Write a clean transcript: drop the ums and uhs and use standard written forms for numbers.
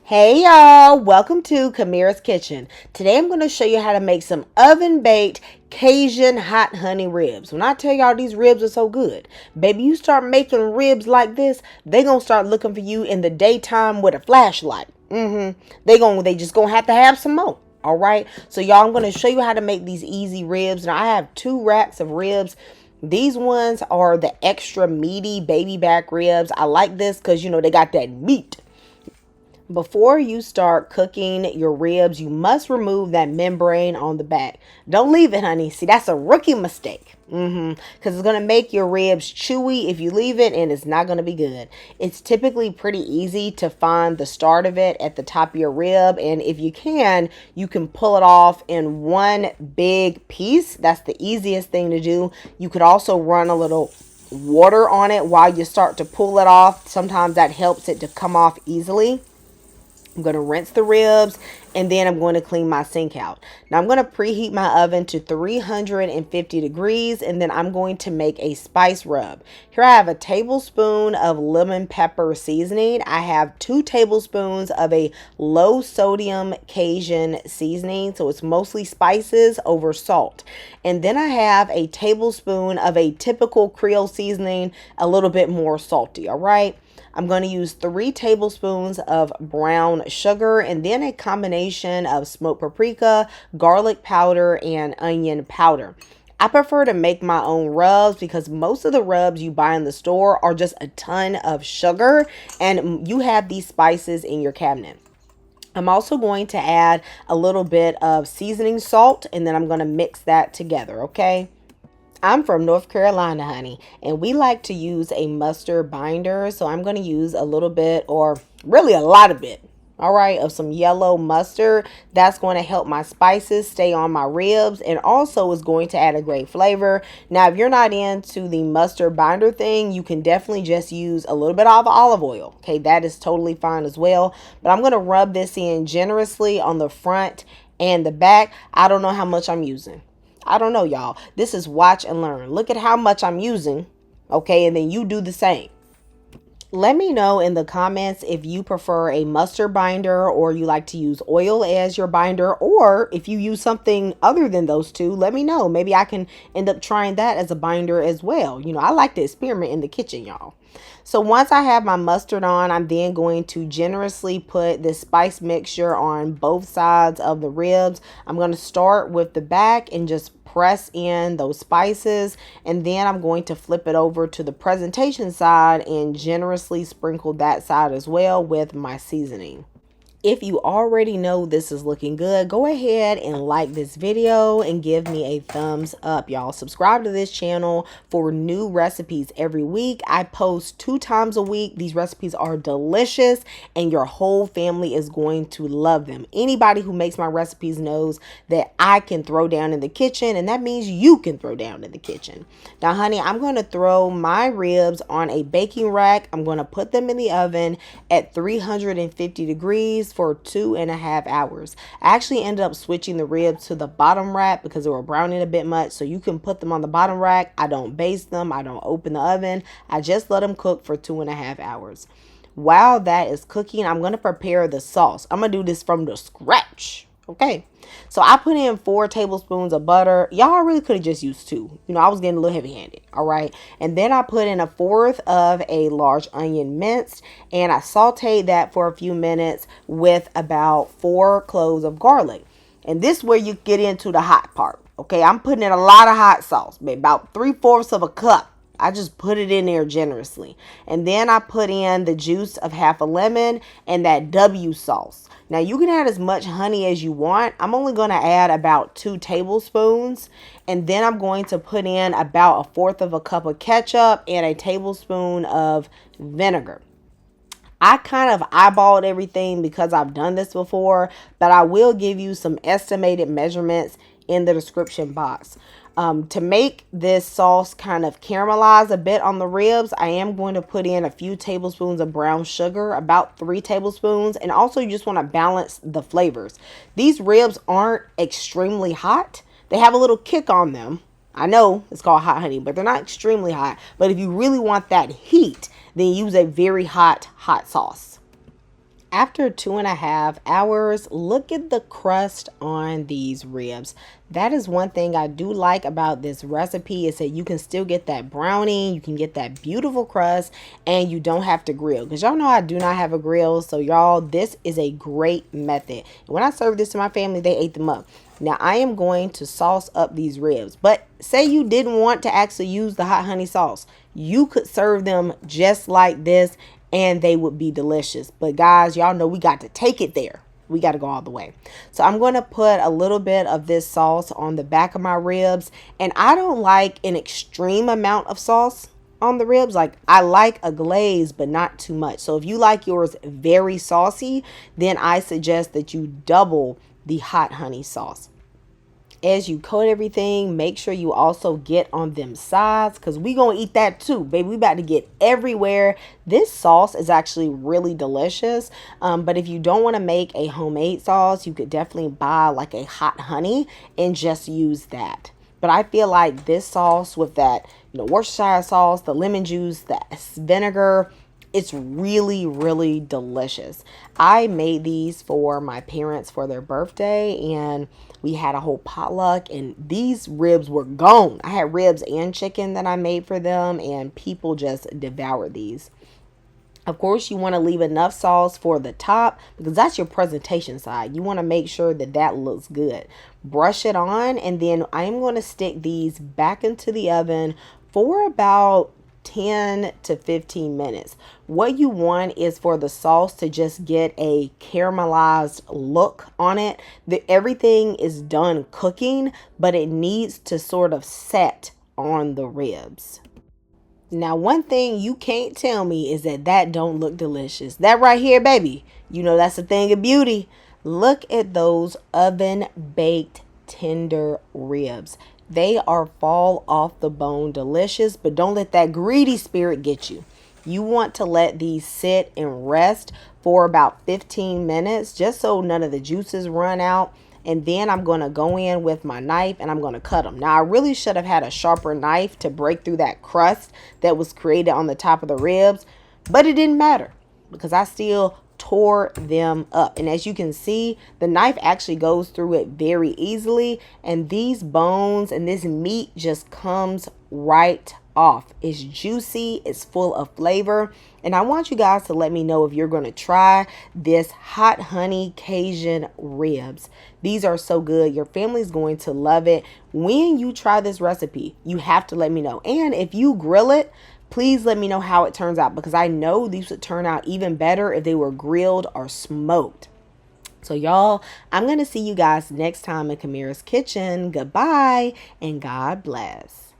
Hey y'all, welcome to Camira's Kitchen. Today I'm going to show you how to make some oven baked Cajun hot honey ribs. When I tell y'all these ribs are so good, baby, you start making ribs like this, they going to start looking for you in the daytime with a flashlight. They just going to have some more. All right. So y'all, I'm going to show you how to make these easy ribs. Now I have 2 racks of ribs. These ones are the extra meaty baby back ribs. I like this because they got that meat. Before you start cooking your ribs, you must remove that membrane on the back. Don't leave it, honey. See, that's a rookie mistake. Because it's going to make your ribs chewy if you leave it, and it's not going to be good. It's typically pretty easy to find the start of it at the top of your rib. And if you can pull it off in one big piece. That's the easiest thing to do. You could also run a little water on it while you start to pull it off. Sometimes that helps it to come off easily. I'm going to rinse the ribs, and then I'm going to clean my sink out. Now I'm going to preheat my oven to 350 degrees, and then I'm going to make a spice rub. Here I have a tablespoon of lemon pepper seasoning. I have 2 tablespoons of a low sodium Cajun seasoning, so it's mostly spices over salt. And then I have a tablespoon of a typical Creole seasoning, a little bit more salty, all right? I'm going to use 3 tablespoons of brown sugar and then a combination of smoked paprika, garlic powder, and onion powder. I prefer to make my own rubs because most of the rubs you buy in the store are just a ton of sugar, and you have these spices in your cabinet. I'm also going to add a little bit of seasoning salt, and then I'm going to mix that together, okay? I'm from North Carolina, honey, and we like to use a mustard binder. So I'm going to use a little bit, or really a lot of it, all right, of some yellow mustard. That's going to help my spices stay on my ribs, and also is going to add a great flavor. Now, if you're not into the mustard binder thing, you can definitely just use a little bit of olive oil. Okay, that is totally fine as well. But I'm going to rub this in generously on the front and the back. I don't know how much I'm using. I don't know, y'all. This is watch and learn. Look at how much I'm using, okay? And then you do the same. Let me know in the comments if you prefer a mustard binder or you like to use oil as your binder, or if you use something other than those two. Let me know. Maybe I can end up trying that as a binder as well. I like to experiment in the kitchen, y'all. So once I have my mustard on, I'm then going to generously put this spice mixture on both sides of the ribs. I'm going to start with the back and just press in those spices, and then I'm going to flip it over to the presentation side and generously sprinkle that side as well with my seasoning. If you already know this is looking good, go ahead and like this video and give me a thumbs up, y'all. Subscribe to this channel for new recipes every week. I post 2 times a week. These recipes are delicious, and your whole family is going to love them. Anybody who makes my recipes knows that I can throw down in the kitchen, and that means you can throw down in the kitchen. Now, honey, I'm going to throw my ribs on a baking rack. I'm going to put them in the oven at 350 degrees for 2.5 hours. I actually ended up switching the ribs to the bottom rack because they were browning a bit much. So you can put them on the bottom rack. I don't baste them. I don't open the oven. I just let them cook for 2.5 hours. While that is cooking, I'm going to prepare the sauce. I'm going to do this from the scratch. Okay, so I put in 4 tablespoons of butter. Y'all really could have just used 2. I was getting a little heavy-handed. All right, and then I put in 1/4 of a large onion minced, and I sauteed that for a few minutes with about 4 cloves of garlic. And this is where you get into the hot part. Okay, I'm putting in a lot of hot sauce, about 3/4 of a cup. I just put it in there generously. And then I put in the juice of half a lemon and that W sauce. Now you can add as much honey as you want. I'm only going to add about 2 tablespoons. And then I'm going to put in about 1/4 of a cup of ketchup and a tablespoon of vinegar. I kind of eyeballed everything because I've done this before, but I will give you some estimated measurements in the description box. To make this sauce kind of caramelize a bit on the ribs, I am going to put in a few tablespoons of brown sugar, about 3 tablespoons. And also you just want to balance the flavors. These ribs aren't extremely hot. They have a little kick on them. I know it's called hot honey, but they're not extremely hot. But if you really want that heat, then use a very hot sauce. After 2.5 hours, look at the crust on these ribs. That is one thing I do like about this recipe, is that you can still get that browning, you can get that beautiful crust, and you don't have to grill. Because y'all know I do not have a grill, so y'all, this is a great method. When I served this to my family, they ate them up. Now I am going to sauce up these ribs, but say you didn't want to actually use the hot honey sauce, you could serve them just like this and they would be delicious. But guys, y'all know we got to take it there. We got to go all the way. So I'm going to put a little bit of this sauce on the back of my ribs. And I don't like an extreme amount of sauce on the ribs. Like, I like a glaze, but not too much. So if you like yours very saucy, then I suggest that you double the hot honey sauce. As you coat everything, make sure you also get on them sides, because we gonna eat that too, baby. We about to get everywhere. This sauce is actually really delicious, but if you don't want to make a homemade sauce, you could definitely buy like a hot honey and just use that. But I feel like this sauce with that, Worcestershire sauce, the lemon juice, the vinegar, it's really, really delicious. I made these for my parents for their birthday, and we had a whole potluck, and these ribs were gone. I had ribs and chicken that I made for them, and people just devoured these. Of course, you want to leave enough sauce for the top, because that's your presentation side. You want to make sure that that looks good. Brush it on, and then I'm going to stick these back into the oven for about 10 to 15 minutes. What you want is for the sauce to just get a caramelized look on it. Everything is done cooking, but it needs to sort of set on the ribs. Now, one thing you can't tell me is that don't look delicious. That right here, baby, that's a thing of beauty. Look at those oven baked tender ribs. They are fall off the bone delicious, but don't let that greedy spirit get you. You want to let these sit and rest for about 15 minutes, just so none of the juices run out. And then I'm going to go in with my knife and I'm going to cut them. Now, I really should have had a sharper knife to break through that crust that was created on the top of the ribs, but it didn't matter because I still tore them up. And as you can see, the knife actually goes through it very easily, and these bones and this meat just comes right off. It's juicy, it's full of flavor, and I want you guys to let me know if you're going to try this hot honey Cajun ribs. These are so good. Your family's going to love it. When you try this recipe, you have to let me know. And if you grill it, please let me know how it turns out, because I know these would turn out even better if they were grilled or smoked. So y'all, I'm going to see you guys next time in Camira's Kitchen. Goodbye and God bless.